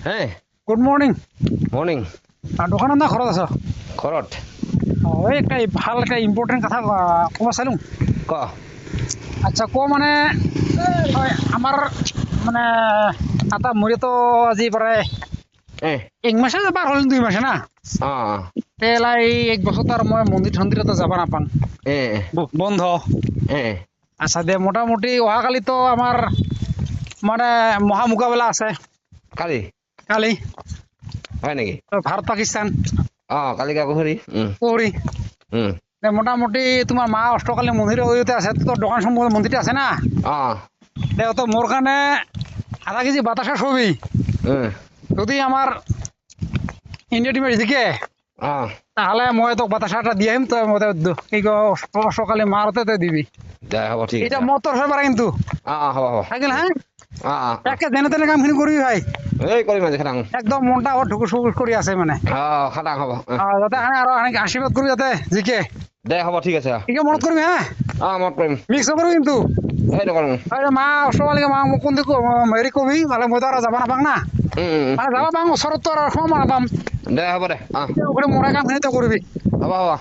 হে good morning. Morning. দোকানত না ঘৰত আছ? ঘৰত। এই একটা ভাল একটা ইম্পর্টেন্ট কথা ক'ব চালোঁ। ক। আচ্ছা মানে আমার মানে এটা মোৰেতো আজি প্ৰায় এ 1 মাসে পাৰ হ'ল, 2 মাসে না অ তেলাই 1 বছৰ তো আর মই মন্দির ঠন্দিরতো যাব নাপাং, এ বন্ধ। এ আচ্ছা দে মোটামুটি অহাকালি তো আমার মানে মহা মোকাবেলা আছে কালি কালি, হয় নেকি? ভারত পাকিস্তান কালি কাকোহরি। পৌরি। উম মোটামুটি তোমার মা অষ্টকালী মন্দির ওইতে আছে, তোর দোকান সম্বন্ধে মন্দিরটা আছে না, তো মোর কারণে আধা কেজি বাতাসা ছবি যদি আমার ইন্ডিয়া টিমে জিকে তাহলে মই তোক বাতাসাটা দিয়ে আহিম, তই কি অষ্টকালী মারতে তই দিবি। দে হ'ব ঠিক এটা আছে। মত তোর পারা কিন্তু হ'ব হ'ব। থাকিল, হ্যাঁ একে এই যেনে তেনে কামখিনি করবি ভাই, কৰিম আজি খাটাং। একদম মনটা আবার ঢুকুস ফুকুস করে আছে মানে। খাটাং হ'ব। যাতে আর আশীর্বাদ করবি যাতে জিকে। দে হ'ব ঠিক আছে। ঠিক মনত করবি, হ্যাঁ মনত কৰিম। মিক্স করবি কিন্তু। সেইটো কৰিম। মা অষ্টকালীকে মা মোক কোনটো হেৰি কবি, মানে মই তো আর যাব নাপাং না, মানে যাব পাং ওচৰত তো আর সময় নাপাম। দে হ'ব দে। ওখানে মৰা কামখিনি তই করবি। হ'ব হ'ব।